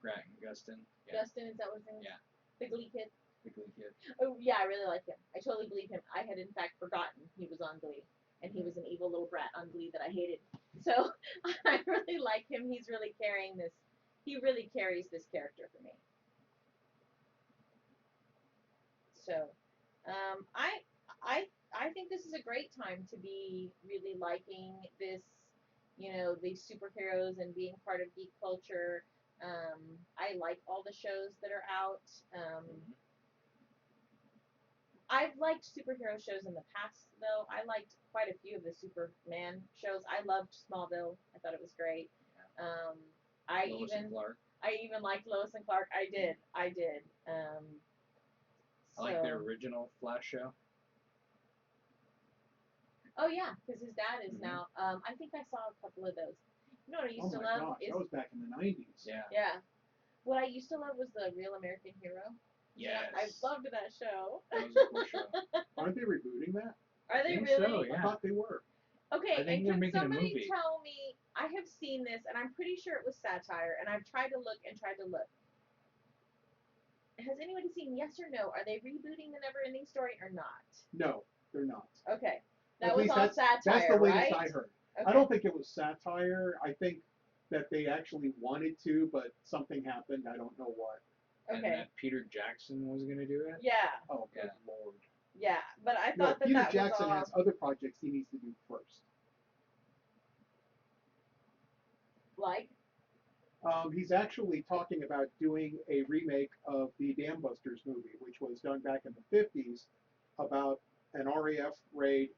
Grant Gustin. Yeah. Gustin, is that what his name is? Yeah. The Glee kid? The Glee kid. Oh, yeah, I really like him. I totally believe him. I had, in fact, forgotten he was on Glee. And he was an evil little brat on Glee that I hated. So I really like him. He's really carrying this. He really carries this character for me. So I think this is a great time to be really liking this, these superheroes and being part of geek culture. I like all the shows that are out. I've liked superhero shows in the past, though. I liked quite a few of the Superman shows. I loved Smallville. I thought it was great. Um, I Lois and even Clark. I even liked Lois and Clark. I did. I did. I like the So- original Flash show. Oh yeah, because his dad is Mhm. now. I think I saw a couple of those. You know what I used Oh to my love gosh, is that was back in the 90s. Yeah. yeah. What I used to love was the Real American Hero. Yes. I loved that show. That was a cool show. Aren't they rebooting that? Are they think really? so, I yeah. thought they were. Okay, I think and they're can making a somebody movie. tell me? I have seen this, and I'm pretty sure it was satire, and I've tried to look and tried to look. Has anybody seen Yes or No? Are they rebooting the Never-Ending Story or not? No, they're not. Okay, that At was least all satire, that's the latest right? I heard. Okay. I don't think it was satire. I think that they actually wanted to, but something happened. I don't know what. And Okay. that Peter Jackson was gonna do it. Yeah, Oh, good Yeah. lord. yeah, but I No, thought that Peter that Jackson was all has other projects he needs to do first. like. He's actually talking about doing a remake of the Dam Busters movie, which was done back in the 50s about an RAF raid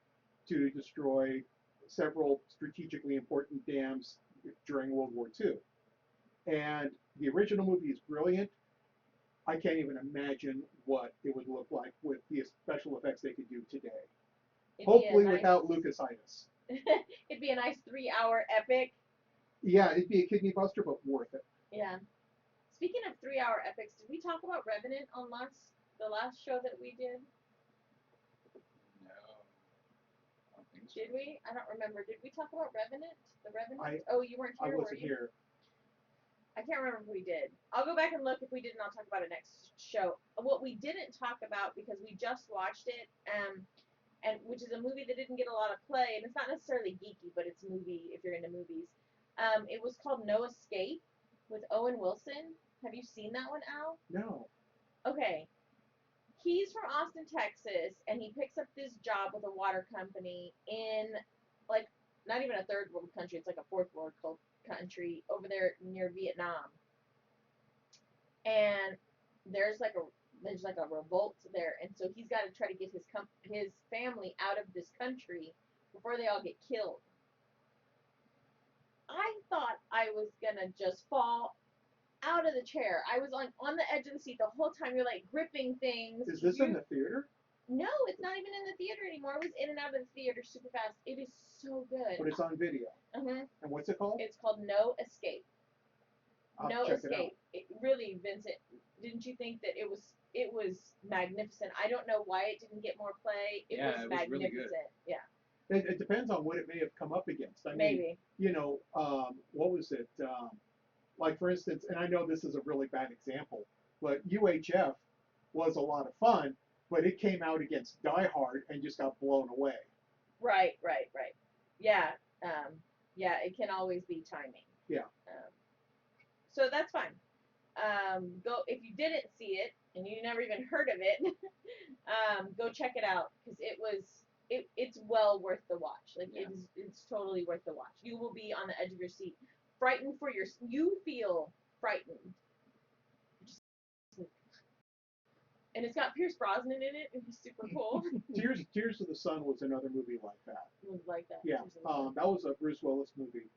to destroy several strategically important dams during World War II. And the original movie is brilliant. I can't even imagine what it would look like with the special effects they could do today. It'd be a Hopefully nice- without Lucasitis. It'd be a nice 3-hour epic. Yeah, it'd be a kidney buster, but worth it. Yeah. Speaking of 3-hour epics, did we talk about Revenant on the last show that we did? No. I don't think so. Did we? I don't remember. Did we talk about Revenant? The Revenant? I- Oh, you weren't I here, were wasn't you? here. I can't remember if we did. I'll go back and look if we did not talk about it next show. What we didn't talk about, because we just watched it, and which is a movie that didn't get a lot of play, and it's not necessarily geeky, but it's a movie if you're into movies. It was called No Escape with Owen Wilson. Have you seen that one, Al? No. Okay. He's from Austin, Texas, and he picks up this job with a water company in, like, not even a third world country. It's like a fourth world country over there near Vietnam. And there's like a revolt there, and so he's got to try to get his family out of this country before they all get killed. I thought I was gonna just fall out of the chair. I was on the edge of the seat the whole time. You're like gripping things. Is this in the theater? No, it's not even in the theater anymore. It was in and out of the theater super fast. It is so good. But it's on video. Uh-huh. And what's it called? It's called No Escape. I'll No check it out. Escape. It really, Vincent, didn't you think that it was magnificent? I don't know why it didn't get more play. It Yeah, was it was really magnificent. good. Yeah, It depends on what it may have come up against. I mean, maybe. you know, what was it? Like, for instance, and I know this is a really bad example, but UHF was a lot of fun, but it came out against Die Hard and just got blown away. Right. Yeah, yeah. It can always be timing. Yeah. So that's fine. Go if you didn't see it and you never even heard of it. Go check it out because it's well worth the watch. Like Yeah. it's totally worth the watch. You will be on the edge of your seat, frightened for you feel frightened. And it's got Pierce Brosnan in it, and he's super cool. Tears of the Sun was another movie like that. It was like that. Yeah, Tears of the Sun. that was a Bruce Willis movie,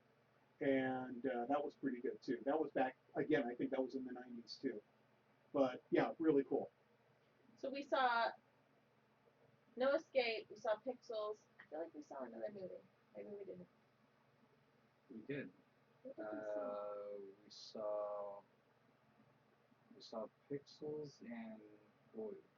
and that was pretty good too. That was back again. I think that was in the '90s too. But yeah, really cool. So we saw No Escape. We saw Pixels. I feel like we saw another movie. Maybe we didn't. We did. What did we see? We saw Pixels and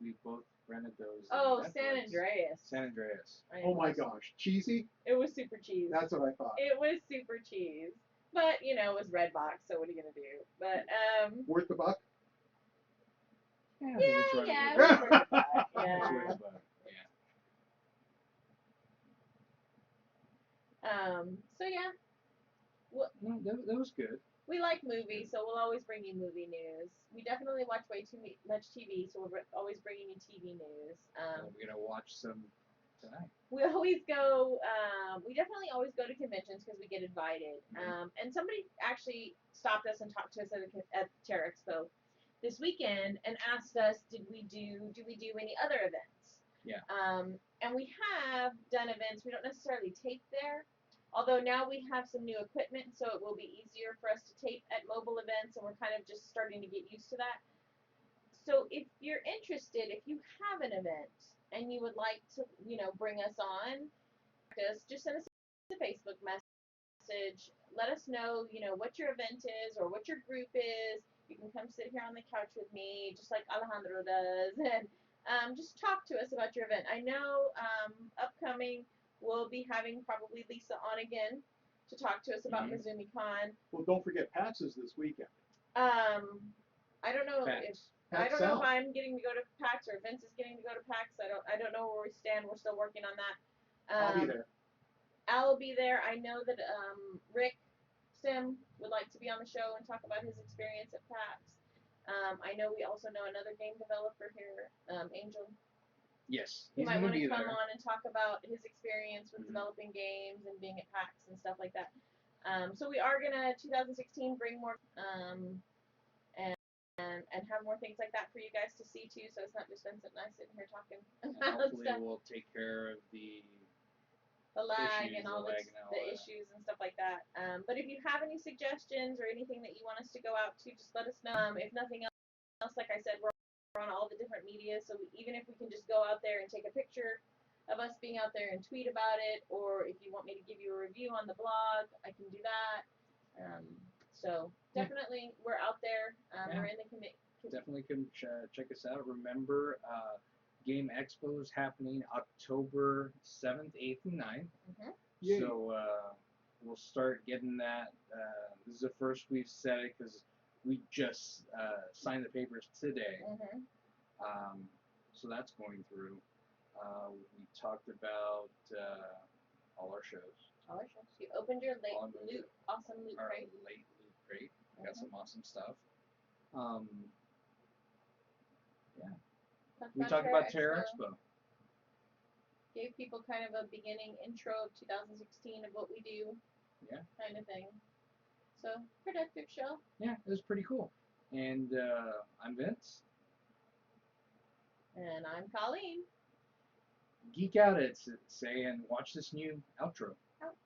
we both rented those. Oh, on San Netflix. Andreas. San Andreas. I Oh my was- gosh, cheesy. It was super cheese. That's what I thought. It was super cheese. But, you know, it was Redbox, so what are you going to do? But, Worth the buck. Yeah, yeah, it was yeah, right. it was worth the buck. It was Yeah. worth the buck, yeah. So yeah, No, that was good. we like movies, so we'll always bring you movie news. We definitely watch way too much TV, so we're always bringing you TV news. We're gonna watch some tonight. We always go. We definitely always go to conventions because we get invited. And somebody actually stopped us and talked to us at Terra Expo this weekend and asked us, do we do any other events? Yeah. And we have done events. We don't necessarily tape there, although now we have some new equipment, so it will be easier for us to tape at mobile events, and we're kind of just starting to get used to that. So if you're interested, if you have an event and you would like to, bring us on, just send us a Facebook message. Let us know, what your event is or what your group is. You can come sit here on the couch with me, just like Alejandro does, and just talk to us about your event. I know upcoming we'll be having probably Lisa on again to talk to us about MizuniCon. Well, don't forget PAX is this weekend. I don't know if PAX know if South. I'm getting to go to PAX or Vince is getting to go to PAX. I don't know where we stand. We're still working on that. I'll be there. Al will be there. I know that Rick Sim would like to be on the show and talk about his experience at PAX. I know we also know another game developer here, Angel. Yes, He he's might gonna want to be come there. on and talk about his experience with developing games and being at PAX and stuff like that. So we are gonna 2016 bring more and have more things like that for you guys to see too. So it's not just Vincent and I sitting here talking And about hopefully stuff. we'll take care of the Lag issues, and all the lag and all the that. issues and stuff like that. But if you have any suggestions or anything that you want us to go out to, just let us know. If nothing else, like I said, we're on all the different media, so even if we can just go out there and take a picture of us being out there and tweet about it, or if you want me to give you a review on the blog, I can do that. So definitely, we're out there. We're in the committee. Definitely come check us out. Remember, Game Expo is happening October 7th, 8th, and 9th. Yay. So we'll start getting that. This is the first we've said it because we just signed the papers today. So that's going through. We talked about all our shows. All right, so you opened your All of loot, awesome loot Our crate. late loot crate. Got some awesome stuff. We talked about Terror Expo. Gave people kind of a beginning intro of 2016 of what we do. Yeah. Kind of thing. So, productive show. Yeah, it was pretty cool. And I'm Vince. And I'm Colleen. Geek out, it's say, and watch this new outro. Out.